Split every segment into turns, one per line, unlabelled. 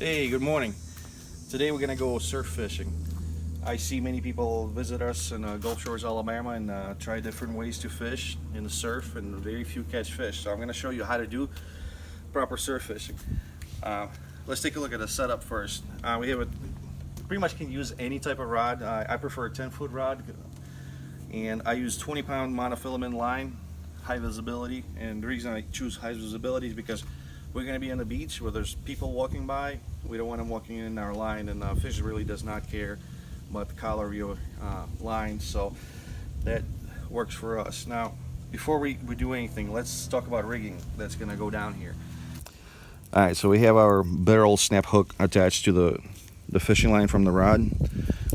Hey, good morning. Today we're gonna go surf fishing. I see many people visit us in Gulf Shores, Alabama, and try different ways to fish in the surf, and very few catch fish. So I'm gonna show you how to do proper surf fishing. Let's take a look at the setup first. We have pretty much can use any type of rod. I prefer a 10-foot rod, and I use 20-pound monofilament line, high visibility. And the reason I choose high visibility is because we're going to be on the beach where there's people walking by. We don't want them walking in our line, and fish really does not care about the color of your line, so that works for us. Now, before we do anything, let's talk about rigging that's going to go down here. All right, so we have our barrel snap hook attached to the fishing line from the rod.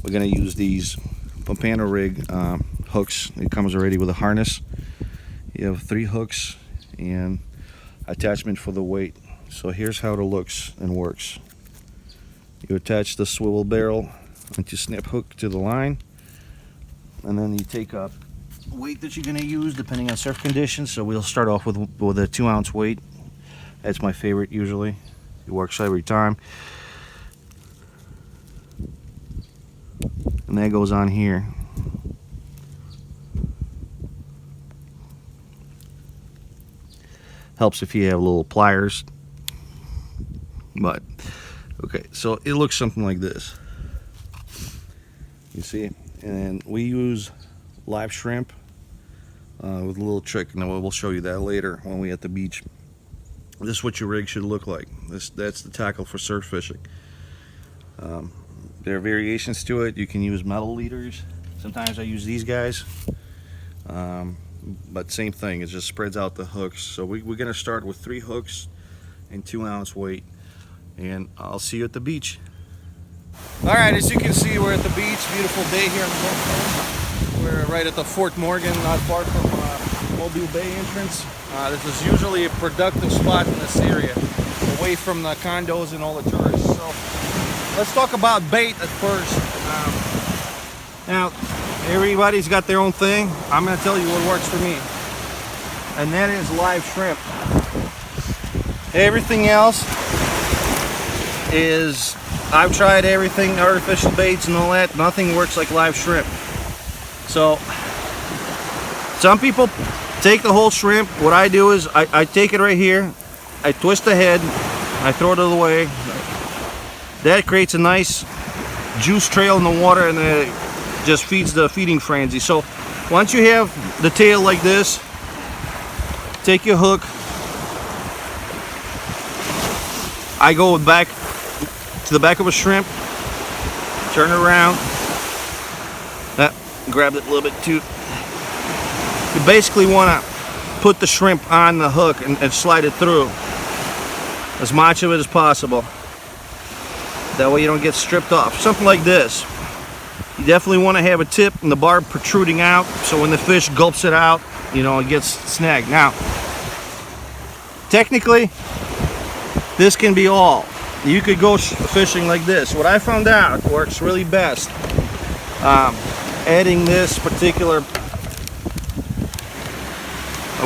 We're going to use these Pompano rig hooks. It comes already with a harness. You have 3 hooks and attachment for the weight. So here's how it looks and works. You attach the swivel barrel onto snap hook to the line, and then you take a weight that you're going to use depending on surf conditions. So we'll start off with a 2-ounce weight. That's my favorite usually. It works every time. And that goes on here. Helps if you have little pliers, but okay, so it looks something like this. You see, and we use live shrimp with a little trick, and we'll show you that later when we're at the beach. This is what your rig should look like. That's the tackle for surf fishing. There are variations to it. You can use metal leaders. Sometimes I use these guys. But same thing, it just spreads out the hooks. So we're going to start with 3 hooks and 2-ounce weight, and I'll see you at the beach. All right, as you can see, we're at the beach. Beautiful day here in the Gulf Coast. We're right at the Fort Morgan, not far from Mobile Bay entrance. This is usually a productive spot in this area, away from the condos and all the tourists. So let's talk about bait at first. Now, everybody's got their own thing. I'm going to tell you what works for me, and that is live shrimp. Everything else is, I've tried everything, artificial baits and all that. Nothing works like live shrimp. So some people take the whole shrimp. What I do is I take it right here, I twist the head, I throw it away. That creates a nice juice trail in the water, and just feeds the feeding frenzy. So once you have the tail like this, take your hook. I go back to the back of a shrimp, turn it around, grab it a little bit too. You basically want to put the shrimp on the hook and slide it through as much of it as possible. That way you don't get stripped off. Something like this. You definitely want to have a tip and the barb protruding out, so when the fish gulps it out, you know, it gets snagged. Now, technically, this can be all. You could go fishing like this. What I found out works really best, adding this particular,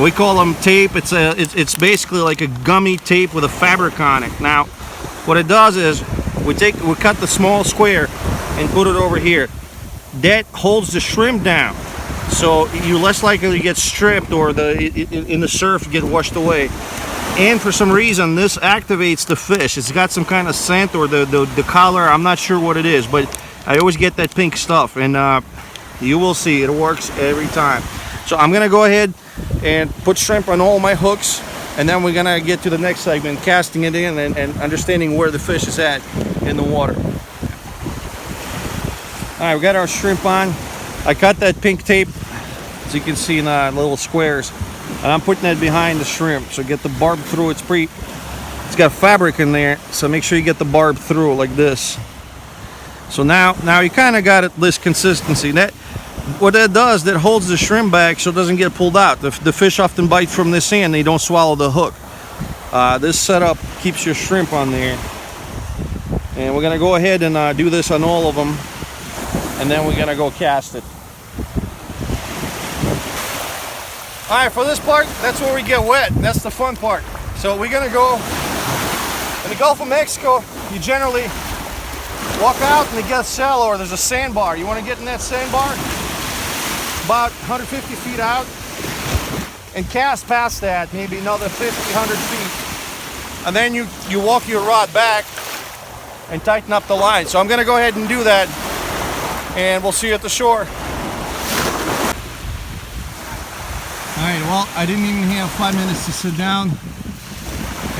we call them tape. It's basically like a gummy tape with a fabric on it. Now, what it does is we cut the small square and put it over here. That holds the shrimp down, so you're less likely to get stripped or in the surf get washed away. And for some reason, this activates the fish. It's got some kind of scent, or the color. I'm not sure what it is, but I always get that pink stuff, and you will see it works every time. So I'm gonna go ahead and put shrimp on all my hooks, and then we're gonna get to the next segment, casting it in and understanding where the fish is at in the water. All right, we got our shrimp on. I cut that pink tape, as you can see, in little squares, and I'm putting that behind the shrimp, so get the barb through. It's got fabric in there, so make sure you get the barb through like this. So now you kind of got this consistency. What that does, that holds the shrimp back so it doesn't get pulled out. The fish often bite from this end, they don't swallow the hook. This setup keeps your shrimp on there, and we're gonna go ahead and do this on all of them, and then we're gonna go cast it. All right, for this part, that's where we get wet. That's the fun part. So we're gonna go In the Gulf of Mexico, you generally walk out and it gets shallow, or there's a sandbar. You want to get in that sandbar about 150 feet out and cast past that, maybe another 50, 100 feet. And then you walk your rod back and tighten up the line. So I'm going to go ahead and do that, and we'll see you at the shore.
Alright, well, I didn't even have 5 minutes to sit down,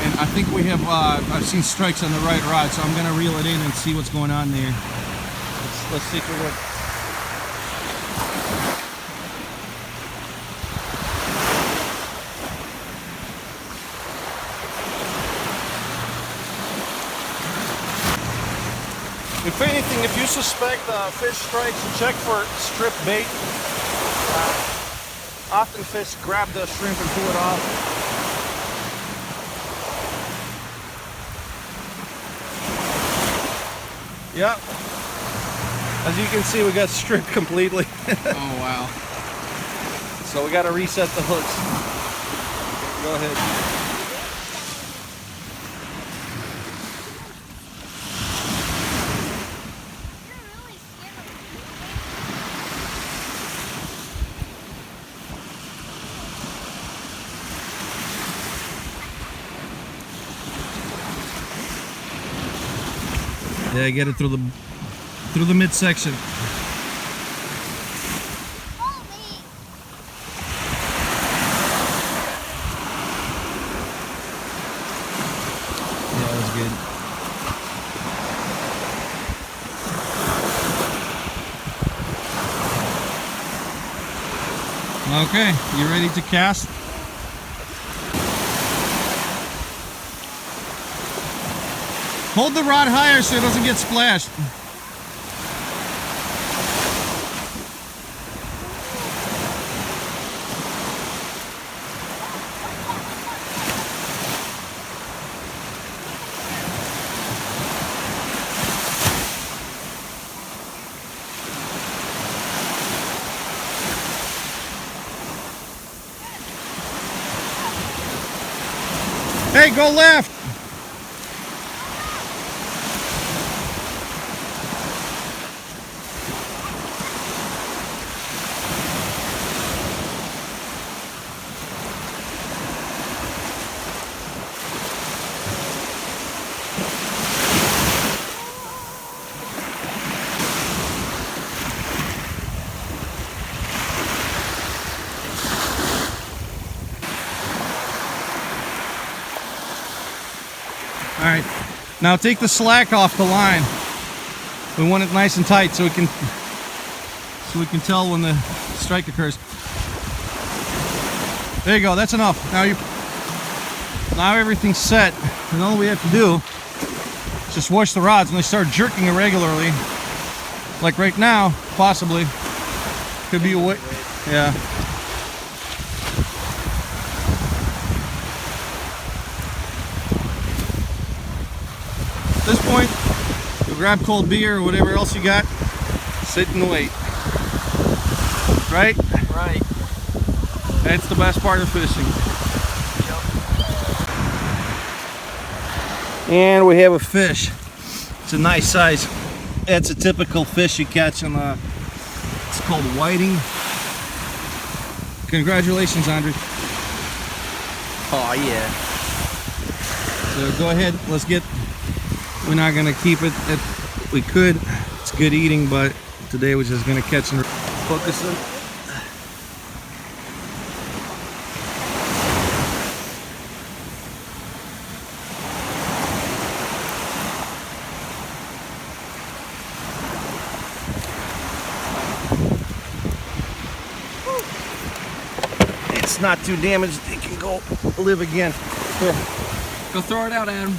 and I think we have, I've seen strikes on the right rod, so I'm going to reel it in and see what's going on there. Let's take a look.
If anything, if you suspect fish strikes, check for strip bait. Often fish grab the shrimp and pull it off. Yep. As you can see, we got stripped completely.
Oh, wow.
So we got to reset the hooks. Go ahead.
Yeah, get it through the midsection. Yeah, that was good. Okay, you ready to cast? Hold the rod higher so it doesn't get splashed. Hey, go left! All right, now take the slack off the line. We want it nice and tight so we can tell when the strike occurs. There you go, that's enough. Now everything's set, and all we have to do is just wash the rods when they start jerking irregularly. Like right now, possibly. Could be a way. Yeah. At this point, you'll grab cold beer or whatever else you got, sit and wait. Right?
Right.
That's the best part of fishing.
Yep. And we have a fish. It's a nice size. It's a typical fish you catch on it's called whiting.
Congratulations, Andre.
Oh yeah.
So go ahead, let's get. We're not gonna keep it. We could. It's good eating, but today we're just gonna catch and focus it. It's not too damaged. It can go live again. Here. Go throw it out, Adam.